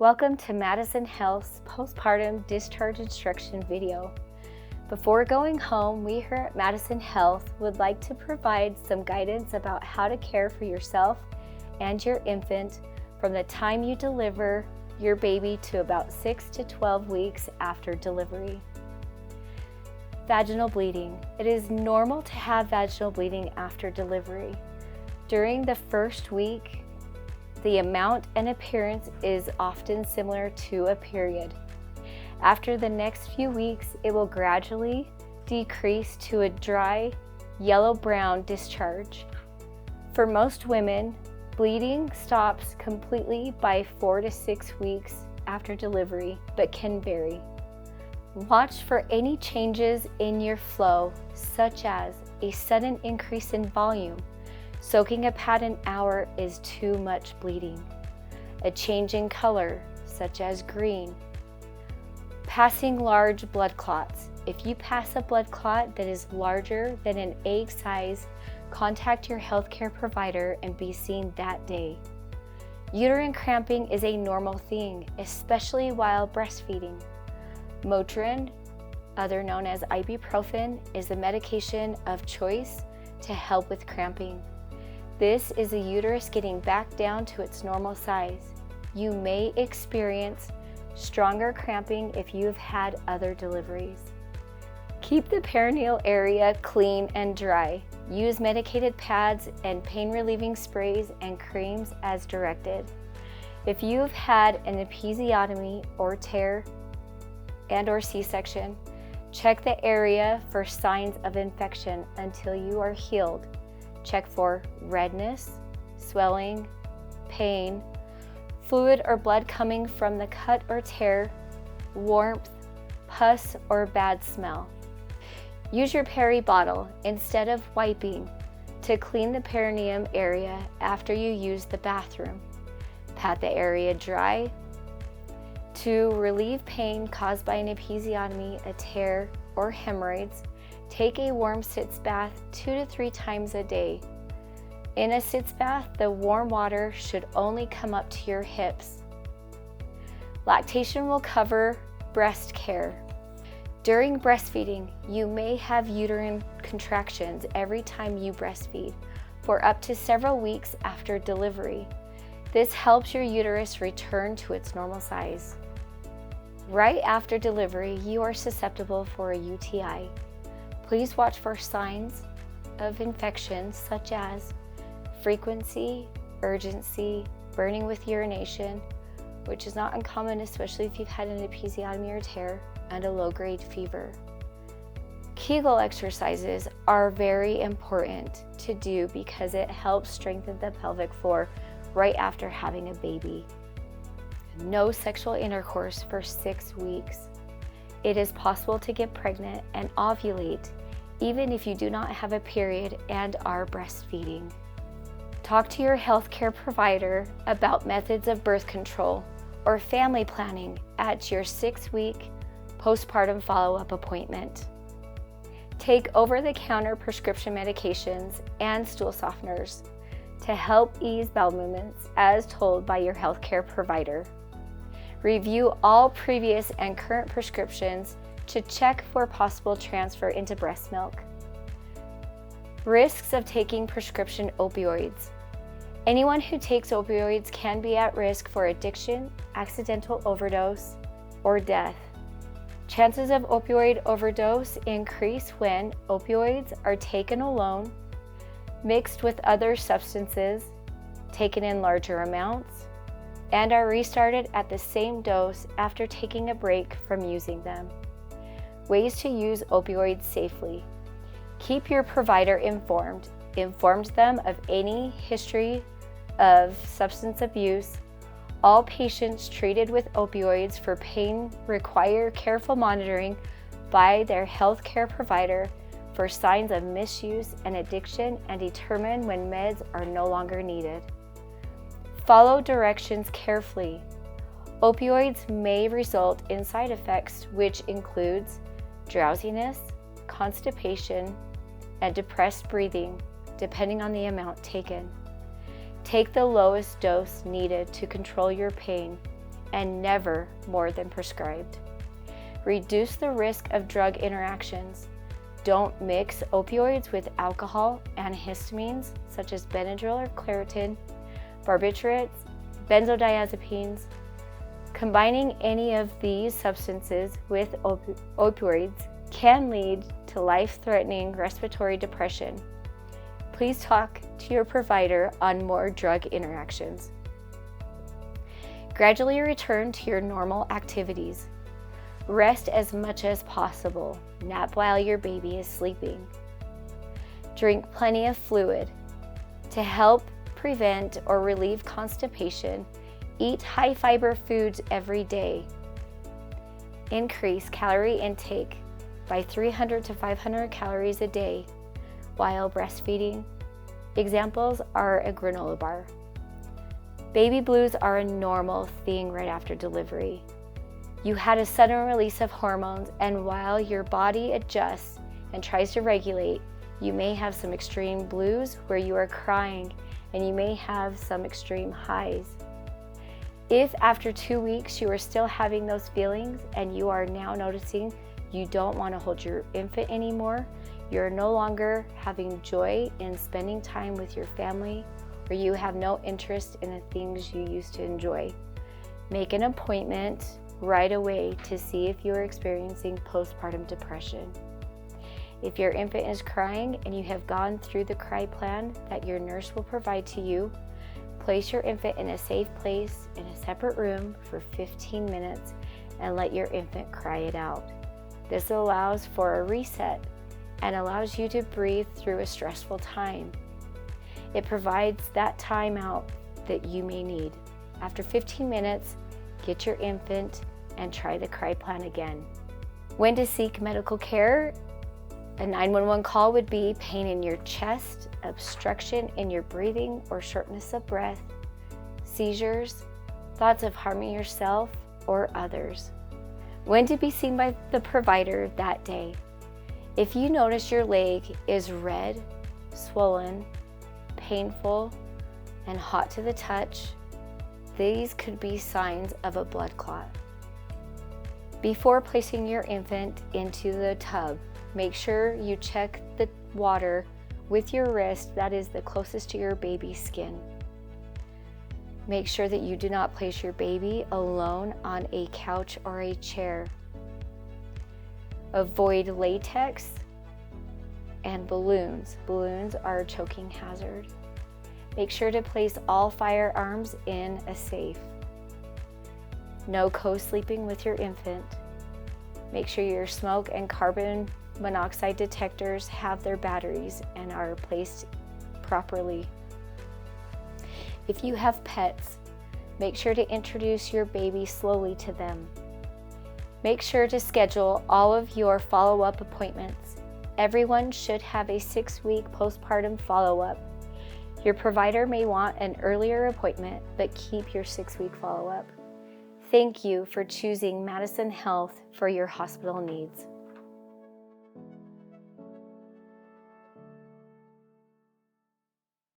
Welcome to Madison Health's postpartum discharge instruction video. Before going home, we here at Madison Health would like to provide some guidance about how to care for yourself and your infant from the time you deliver your baby to about 6 to 12 weeks after delivery. Vaginal bleeding. It is normal to have vaginal bleeding after delivery. During the first week, the amount and appearance is often similar to a period. After the next few weeks, it will gradually decrease to a dry, yellow-brown discharge. For most women, bleeding stops completely by 4 to 6 weeks after delivery, but can vary. Watch for any changes in your flow, such as a sudden increase in volume. Soaking a pad an hour is too much bleeding. A change in color, such as green. Passing large blood clots. If you pass a blood clot that is larger than an egg size, contact your healthcare provider and be seen that day. Uterine cramping is a normal thing, especially while breastfeeding. Motrin, other known as ibuprofen, is the medication of choice to help with cramping. This is the uterus getting back down to its normal size. You may experience stronger cramping if you have had other deliveries. Keep the perineal area clean and dry. Use medicated pads and pain-relieving sprays and creams as directed. If you have had an episiotomy or tear and/or C-section, check the area for signs of infection until you are healed. Check for redness, swelling, pain, fluid or blood coming from the cut or tear, warmth, pus, or bad smell. Use your peri bottle instead of wiping to clean the perineum area after you use the bathroom. Pat the area dry. To relieve pain caused by an episiotomy, a tear, or hemorrhoids, take a warm sitz bath 2 to 3 times a day. In a sitz bath, the warm water should only come up to your hips. Lactation will cover breast care. During breastfeeding, you may have uterine contractions every time you breastfeed for up to several weeks after delivery. This helps your uterus return to its normal size. Right after delivery, you are susceptible for a UTI. Please watch for signs of infections such as frequency, urgency, burning with urination, which is not uncommon, especially if you've had an episiotomy or tear, and a low-grade fever. Kegel exercises are very important to do because it helps strengthen the pelvic floor right after having a baby. No sexual intercourse for 6 weeks. It is possible to get pregnant and ovulate even if you do not have a period and are breastfeeding. Talk to your healthcare provider about methods of birth control or family planning at your 6-week postpartum follow-up appointment. Take over-the-counter prescription medications and stool softeners to help ease bowel movements as told by your healthcare provider. Review all previous and current prescriptions to check for possible transfer into breast milk. Risks of taking prescription opioids. Anyone who takes opioids can be at risk for addiction, accidental overdose, or death. Chances of opioid overdose increase when opioids are taken alone, mixed with other substances, taken in larger amounts, and are restarted at the same dose after taking a break from using them. Ways to use opioids safely. Keep your provider informed. Inform them of any history of substance abuse. All patients treated with opioids for pain require careful monitoring by their healthcare provider for signs of misuse and addiction and determine when meds are no longer needed. Follow directions carefully. Opioids may result in side effects, which includes drowsiness, constipation, and depressed breathing, depending on the amount taken. Take the lowest dose needed to control your pain and never more than prescribed. Reduce the risk of drug interactions. Don't mix opioids with alcohol, antihistamines such as Benadryl or Claritin, barbiturates, benzodiazepines. Combining any of these substances with opioids can lead to life-threatening respiratory depression. Please talk to your provider on more drug interactions. Gradually return to your normal activities. Rest as much as possible. Nap while your baby is sleeping. Drink plenty of fluid. To help prevent or relieve constipation, eat high-fiber foods every day. Increase calorie intake by 300 to 500 calories a day while breastfeeding. Examples are a granola bar. Baby blues are a normal thing right after delivery. You had a sudden release of hormones, and while your body adjusts and tries to regulate, you may have some extreme blues where you are crying, and you may have some extreme highs. If after 2 weeks you are still having those feelings and you are now noticing you don't want to hold your infant anymore, you're no longer having joy in spending time with your family, or you have no interest in the things you used to enjoy, make an appointment right away to see if you are experiencing postpartum depression. If your infant is crying and you have gone through the cry plan that your nurse will provide to you, place your infant in a safe place in a separate room for 15 minutes and let your infant cry it out. This allows for a reset and allows you to breathe through a stressful time. It provides that time out that you may need. After 15 minutes, get your infant and try the cry plan again. When to seek medical care? A 911 call would be pain in your chest, obstruction in your breathing or shortness of breath, seizures, thoughts of harming yourself or others. When to be seen by the provider that day? If you notice your leg is red, swollen, painful, and hot to the touch, these could be signs of a blood clot. Before placing your infant into the tub, make sure you check the water with your wrist that is the closest to your baby's skin. Make sure that you do not place your baby alone on a couch or a chair. Avoid latex and balloons. Balloons are a choking hazard. Make sure to place all firearms in a safe. No co-sleeping with your infant. Make sure your smoke and carbon monoxide detectors have their batteries and are placed properly. If you have pets, make sure to introduce your baby slowly to them. Make sure to schedule all of your follow-up appointments. Everyone should have a 6-week postpartum follow-up. Your provider may want an earlier appointment, but keep your 6-week follow-up. Thank you for choosing Madison Health for your hospital needs.